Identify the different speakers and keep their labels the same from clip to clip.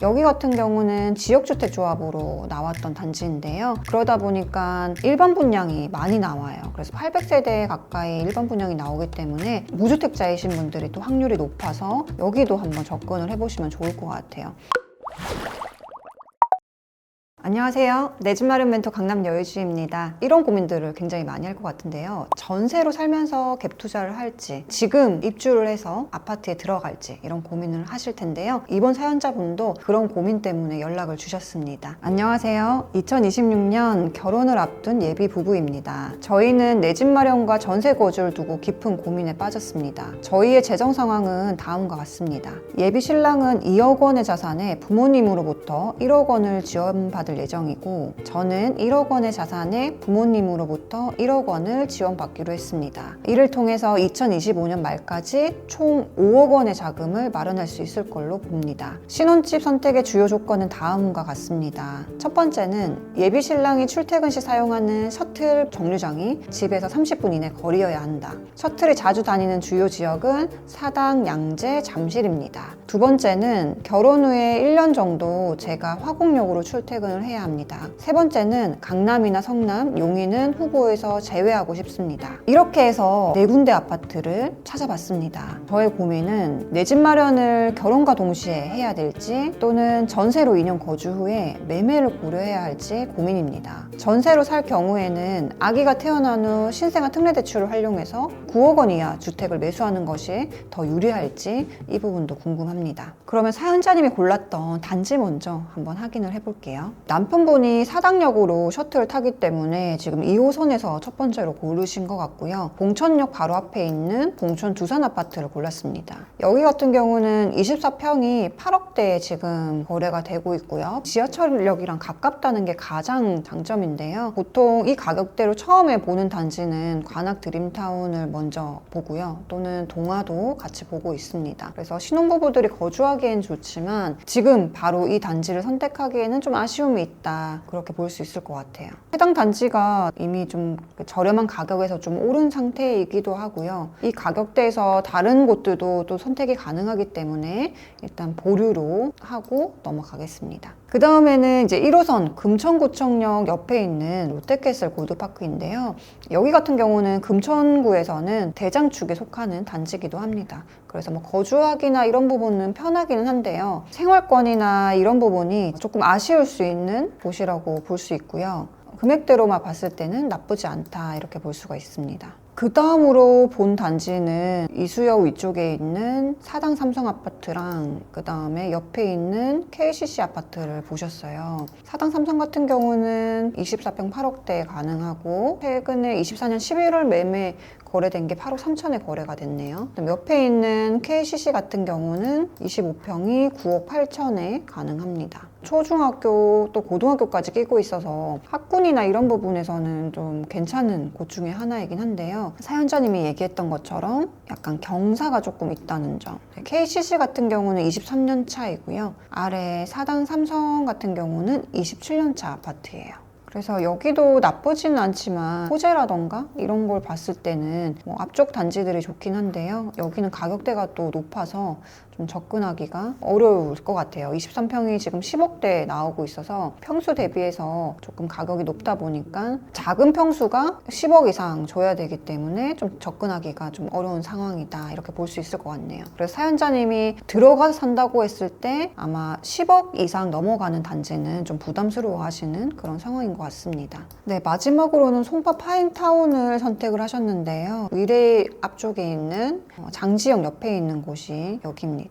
Speaker 1: 여기 같은 경우는 지역주택조합으로 나왔던 단지인데요. 그러다 보니까 일반 분양이 많이 나와요. 그래서 800세대 가까이 일반 분양이 나오기 때문에 무주택자이신 분들이 또 확률이 높아서 여기도 한번 접근을 해보시면 좋을 것 같아요. 안녕하세요. 내 집 마련 멘토 강남 여유주입니다. 이런 고민들을 굉장히 많이 할 것 같은데요. 전세로 살면서 갭 투자를 할지, 지금 입주를 해서 아파트에 들어갈지 이런 고민을 하실 텐데요. 이번 사연자분도 그런 고민 때문에 연락을 주셨습니다. 안녕하세요. 2026년 결혼을 앞둔 예비 부부입니다. 저희는 내 집 마련과 전세 거주를 두고 깊은 고민에 빠졌습니다. 저희의 재정 상황은 다음과 같습니다. 예비 신랑은 2억 원의 자산에 부모님으로부터 1억 원을 지원받을 예정이고, 저는 1억 원의 자산에 부모님으로부터 1억 원을 지원받기로 했습니다. 이를 통해서 2025년 말까지 총 5억 원의 자금을 마련할 수 있을 걸로 봅니다. 신혼집 선택의 주요 조건은 다음과 같습니다. 첫 번째는 예비 신랑이 출퇴근 시 사용하는 셔틀 정류장이 집에서 30분 이내 거리여야 한다. 셔틀이 자주 다니는 주요 지역은 사당, 양재, 잠실입니다. 두 번째는 결혼 후에 1년 정도 제가 화곡역으로 출퇴근을 해야 합니다. 세 번째는 강남이나 성남, 용인은 후보에서 제외하고 싶습니다. 이렇게 해서 4군데 아파트를 찾아봤습니다. 저의 고민은 내 집 마련을 결혼과 동시에 해야 될지 또는 전세로 2년 거주 후에 매매를 고려해야 할지 고민입니다. 전세로 살 경우에는 아기가 태어난 후 신생아 특례대출을 활용해서 9억 원 이하 주택을 매수하는 것이 더 유리할지 이 부분도 궁금합니다. 그러면 사연자님이 골랐던 단지 먼저 한번 확인을 해볼게요. 남편분이 사당역으로 셔틀을 타기 때문에 지금 2호선에서 첫 번째로 고르신 것 같고요. 봉천역 바로 앞에 있는 봉천 두산 아파트를 골랐습니다. 여기 같은 경우는 24평이 8억대에 지금 거래가 되고 있고요. 지하철역이랑 가깝다는 게 가장 장점인데요. 보통 이 가격대로 처음에 보는 단지는 관악 드림타운을 먼저 보고요. 또는 동아도 같이 보고 있습니다. 그래서 신혼부부들이 거주하기엔 좋지만 지금 바로 이 단지를 선택하기에는 좀 아쉬움이 있다, 그렇게 볼 수 있을 것 같아요. 해당 단지가 이미 좀 저렴한 가격에서 좀 오른 상태이기도 하고요. 이 가격대에서 다른 곳들도 또 선택이 가능하기 때문에 일단 보류로 하고 넘어가겠습니다. 그 다음에는 이제 1호선 금천구청역 옆에 있는 롯데캐슬 골드파크인데요. 여기 같은 경우는 금천구에서는 대장축에 속하는 단지이기도 합니다. 그래서 뭐 거주하기나 이런 부분은 편하기는 한데요. 생활권이나 이런 부분이 조금 아쉬울 수 있는 곳이라고 볼 수 있고요. 금액대로만 봤을 때는 나쁘지 않다, 이렇게 볼 수가 있습니다. 그 다음으로 본 단지는 이수역 위쪽에 있는 사당 삼성 아파트랑 그 다음에 옆에 있는 KCC 아파트를 보셨어요. 사당 삼성 같은 경우는 24평 8억대에 가능하고 최근에 24년 11월 매매 거래된 게 8억 3천에 거래가 됐네요. 옆에 있는 KCC 같은 경우는 25평이 9억 8천에 가능합니다. 초중학교 또 고등학교까지 끼고 있어서 학군이나 이런 부분에서는 좀 괜찮은 곳 중에 하나이긴 한데요. 사연자님이 얘기했던 것처럼 약간 경사가 조금 있다는 점. KCC 같은 경우는 23년 차이고요. 아래 사당 삼성 같은 경우는 27년 차 아파트예요. 그래서 여기도 나쁘지는 않지만 호재라던가 이런 걸 봤을 때는 뭐 앞쪽 단지들이 좋긴 한데요. 여기는 가격대가 또 높아서 좀 접근하기가 어려울 것 같아요. 23평이 지금 10억대에 나오고 있어서 평수 대비해서 조금 가격이 높다 보니까 작은 평수가 10억 이상 줘야 되기 때문에 좀 접근하기가 좀 어려운 상황이다, 이렇게 볼 수 있을 것 같네요. 그래서 사연자님이 들어가서 산다고 했을 때 아마 10억 이상 넘어가는 단지는 좀 부담스러워 하시는 그런 상황인 것 같습니다. 네, 마지막으로는 송파 파인타운을 선택을 하셨는데요. 의뢰 앞쪽에 있는 장지역 옆에 있는 곳이 여기입니다.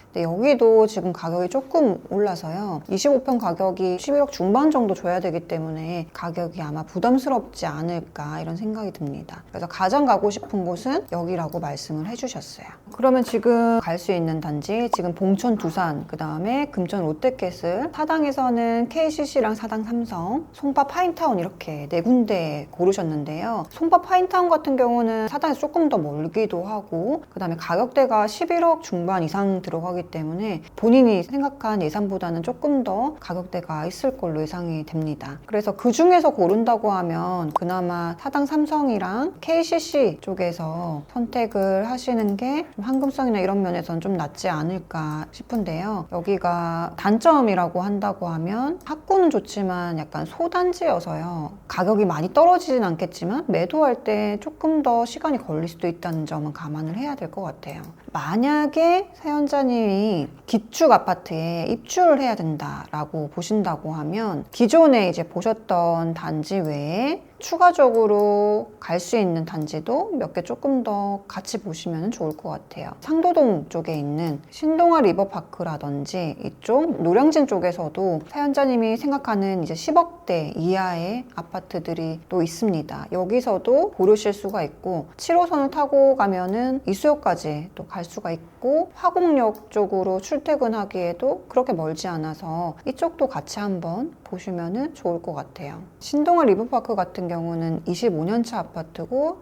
Speaker 1: 근데 여기도 지금 가격이 조금 올라서요. 25평 가격이 11억 중반 정도 줘야 되기 때문에 가격이 아마 부담스럽지 않을까, 이런 생각이 듭니다. 그래서 가장 가고 싶은 곳은 여기라고 말씀을 해주셨어요. 그러면 지금 갈 수 있는 단지, 지금 봉천 두산, 그 다음에 금천 롯데캐슬, 사당에서는 KCC랑 사당 삼성, 송파 파인타운 이렇게 4군데 고르셨는데요. 송파 파인타운 같은 경우는 사당에서 조금 더 멀기도 하고 그 다음에 가격대가 11억 중반 이상 이상 들어가기 때문에 본인이 생각한 예산보다는 조금 더 가격대가 있을 걸로 예상이 됩니다. 그래서 그 중에서 고른다고 하면 그나마 사당 삼성이랑 KCC 쪽에서 선택을 하시는 게 황금성이나 이런 면에서는 좀 낫지 않을까 싶은데요. 여기가 단점이라고 한다고 하면 학구는 좋지만 약간 소단지여서요. 가격이 많이 떨어지진 않겠지만 매도할 때 조금 더 시간이 걸릴 수도 있다는 점은 감안을 해야 될 것 같아요. 만약에 사연자님이 기축 아파트에 입주를 해야 된다라고 보신다고 하면 기존에 이제 보셨던 단지 외에 추가적으로 갈 수 있는 단지도 몇 개 조금 더 같이 보시면 좋을 것 같아요. 상도동 쪽에 있는 신동아 리버파크라든지 이쪽 노량진 쪽에서도 사연자님이 생각하는 이제 10억대 이하의 아파트들이 또 있습니다. 여기서도 고르실 수가 있고 7호선을 타고 가면은 이수역까지 또 갈 수가 있고 화곡역 쪽으로 출퇴근하기에도 그렇게 멀지 않아서 이쪽도 같이 한번 보시면 좋을 것 같아요. 신동아 리버파크 같은 경우는 25년차 아파트고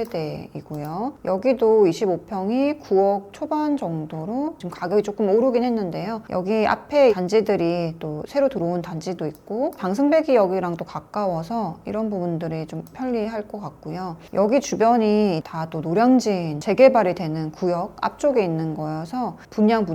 Speaker 1: 1696세대이고요. 여기도 25평이 9억 초반 정도로 지금 가격이 조금 오르긴 했는데요. 여기 앞에 단지들이 또 새로 들어온 단지도 있고 장승배기역이랑 또 가까워서 이런 부분들이 좀 편리할 것 같고요. 여기 주변이 다 또 노량진 재개발이 되는 구역 앞쪽에 있는 거여서 분양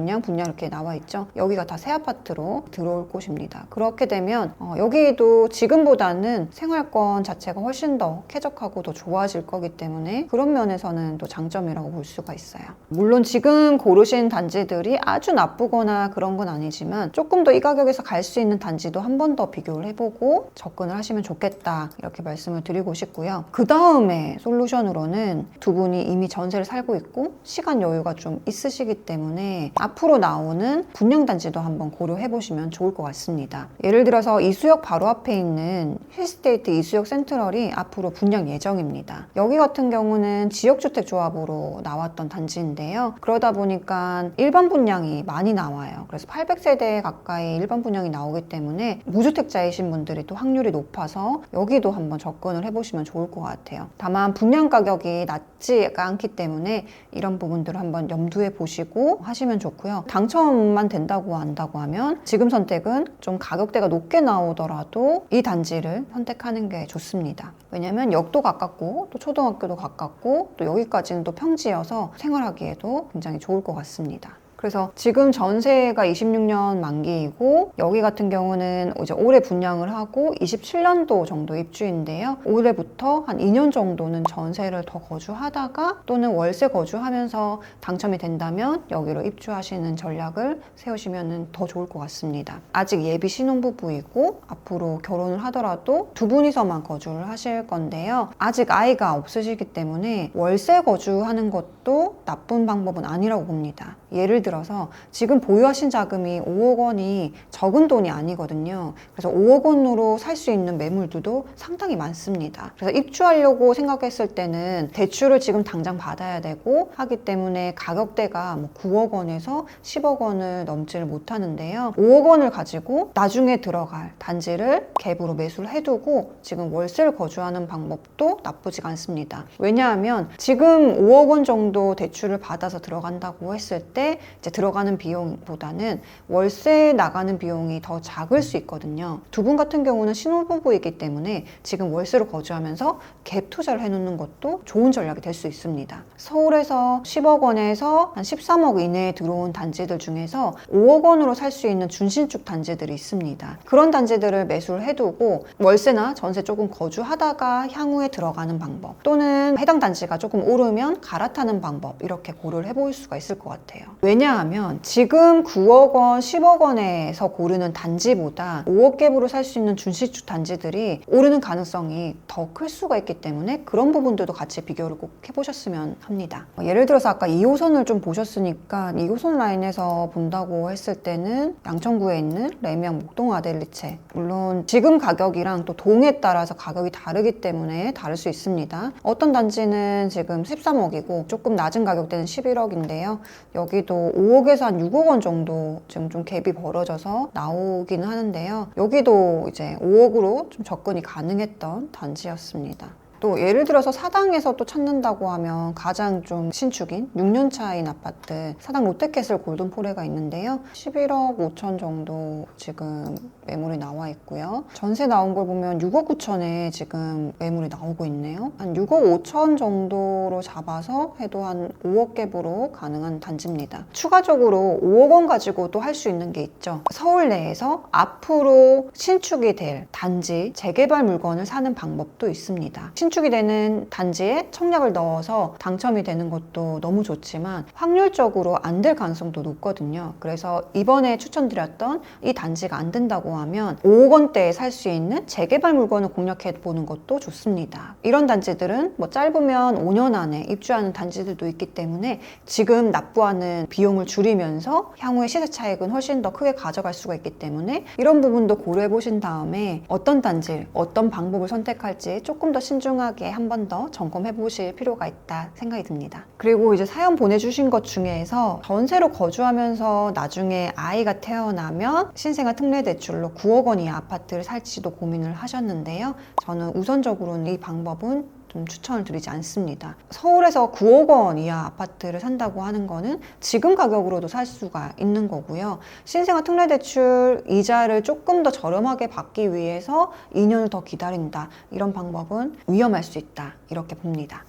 Speaker 1: 이렇게 나와 있죠. 여기가 다 새 아파트로 들어올 곳입니다. 그렇게 되면 여기도 지금보다는 생활권 자체가 훨씬 더 쾌적하고 더 좋아질 거기 때문에 그런 면에서는 또 장점이라고 볼 수가 있어요. 물론 지금 고르신 단지들이 아주 나쁘거나 그런 건 아니지만 조금 더 이 가격에서 갈 수 있는 단지도 한 번 더 비교를 해보고 접근을 하시면 좋겠다 이렇게 말씀을 드리고 싶고요. 그 다음에 솔루션으로는 두 분이 이미 전세를 살고 있고 시간 여유가 좀 있으시기 때문에 앞으로 나오는 분양단지도 한번 고려해 보시면 좋을 것 같습니다. 예를 들어서 이수역 바로 앞에 있는 힐스테이트 이수역 센트럴이 앞으로 분양 예정입니다. 여기 같은 경우는 지역주택조합으로 나왔던 단지인데요. 그러다 보니까 일반 분양이 많이 나와요. 그래서 800세대 가까이 일반 분양이 나오기 때문에 무주택자이신 분들이 또 확률이 높아서 여기도 한번 접근을 해보시면 좋을 것 같아요. 다만 분양 가격이 낮지가 않기 때문에 이런 부분들을 한번 염두에 보시고 하시면 좋고요. 당첨만 된다고 한다고 하면 지금 선택은 좀 가격대가 높게 나오더라도 이 단지를 선택하는 게 좋습니다. 왜냐면 역도 가깝고 또 초등학교도 가깝고 또 여기까지는 또 평지여서 생활하기에도 굉장히 좋을 것 같습니다. 그래서 지금 전세가 26년 만기이고 여기 같은 경우는 이제 올해 분양을 하고 27년도 정도 입주인데요. 올해부터 한 2년 정도는 전세를 더 거주하다가 또는 월세 거주하면서 당첨이 된다면 여기로 입주하시는 전략을 세우시면 더 좋을 것 같습니다. 아직 예비 신혼부부이고 앞으로 결혼을 하더라도 두 분이서만 거주를 하실 건데요. 아직 아이가 없으시기 때문에 월세 거주하는 것도 나쁜 방법은 아니라고 봅니다. 예를 들어서 지금 보유하신 자금이 5억 원이 적은 돈이 아니거든요. 그래서 5억 원으로 살 수 있는 매물들도 상당히 많습니다. 그래서 입주하려고 생각했을 때는 대출을 지금 당장 받아야 되고 하기 때문에 가격대가 9억 원에서 10억 원을 넘지를 못하는데요. 5억 원을 가지고 나중에 들어갈 단지를 갭으로 매수를 해두고 지금 월세를 거주하는 방법도 나쁘지가 않습니다. 왜냐하면 지금 5억 원 정도 대출을 받아서 들어간다고 했을 때 이제 들어가는 비용보다는 월세 나가는 비용이 더 작을 수 있거든요. 두 분 같은 경우는 신혼부부이기 때문에 지금 월세로 거주하면서 갭 투자를 해놓는 것도 좋은 전략이 될 수 있습니다. 서울에서 10억 원에서 한 13억 이내에 들어온 단지들 중에서 5억 원으로 살 수 있는 준신축 단지들이 있습니다. 그런 단지들을 매수를 해두고 월세나 전세 조금 거주하다가 향후에 들어가는 방법 또는 해당 단지가 조금 오르면 갈아타는 방법 이렇게 고려를 해볼 수가 있을 것 같아요. 왜냐하면 지금 9억 원, 10억 원에서 고르는 단지보다 5억 갭으로 살 수 있는 준신축 단지들이 오르는 가능성이 더 클 수가 있기 때문에 그런 부분들도 같이 비교를 꼭 해보셨으면 합니다. 예를 들어서 아까 2호선을 좀 보셨으니까 2호선 라인에서 본다고 했을 때는 양천구에 있는 레미안 목동 아델리체 물론 지금 가격이랑 또 동에 따라서 가격이 다르기 때문에 다를 수 있습니다. 어떤 단지는 지금 13억이고 조금 낮은 가격대는 11억인데요. 여기도 5억에서 한 6억 원 정도 지금 좀 갭이 벌어져서 나오기는 하는데요. 여기도 이제 5억으로 좀 접근이 가능했던 단지였습니다. 또 예를 들어서 사당에서 또 찾는다고 하면 가장 좀 신축인 6년 차인 아파트 사당 롯데캐슬 골든포레가 있는데요. 11억 5천 정도 지금 매물이 나와 있고요. 전세 나온 걸 보면 6억 9천에 지금 매물이 나오고 있네요. 한 6억 5천 정도로 잡아서 해도 한 5억 갭으로 가능한 단지입니다. 추가적으로 5억 원 가지고도 할 수 있는 게 있죠. 서울 내에서 앞으로 신축이 될 단지 재개발 물건을 사는 방법도 있습니다. 신축이 되는 단지에 청약을 넣어서 당첨이 되는 것도 너무 좋지만 확률적으로 안 될 가능성도 높거든요. 그래서 이번에 추천드렸던 이 단지가 안 된다고 하면 5억 원대에 살 수 있는 재개발 물건을 공략해 보는 것도 좋습니다. 이런 단지들은 뭐 짧으면 5년 안에 입주하는 단지들도 있기 때문에 지금 납부하는 비용을 줄이면서 향후에 시세 차익은 훨씬 더 크게 가져갈 수가 있기 때문에 이런 부분도 고려해 보신 다음에 어떤 단지, 어떤 방법을 선택할지 조금 더 신중하게 한 번 더 점검해 보실 필요가 있다 생각이 듭니다. 그리고 이제 사연 보내주신 것 중에서 전세로 거주하면서 나중에 아이가 태어나면 신생아 특례대출로 9억 원 이하 아파트를 살지도 고민을 하셨는데요. 저는 우선적으로는 이 방법은 좀 추천을 드리지 않습니다. 서울에서 9억 원 이하 아파트를 산다고 하는 거는 지금 가격으로도 살 수가 있는 거고요. 신생아 특례대출 이자를 조금 더 저렴하게 받기 위해서 2년을 더 기다린다. 이런 방법은 위험할 수 있다. 이렇게 봅니다.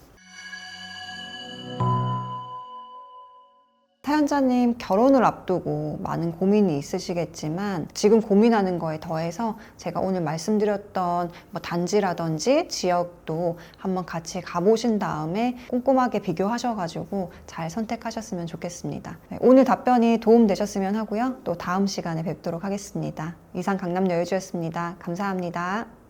Speaker 1: 사연자님 결혼을 앞두고 많은 고민이 있으시겠지만 지금 고민하는 거에 더해서 제가 오늘 말씀드렸던 뭐 단지라든지 지역도 한번 같이 가보신 다음에 꼼꼼하게 비교하셔가지고 잘 선택하셨으면 좋겠습니다. 네, 오늘 답변이 도움되셨으면 하고요. 또 다음 시간에 뵙도록 하겠습니다. 이상 강남 여유주였습니다. 감사합니다.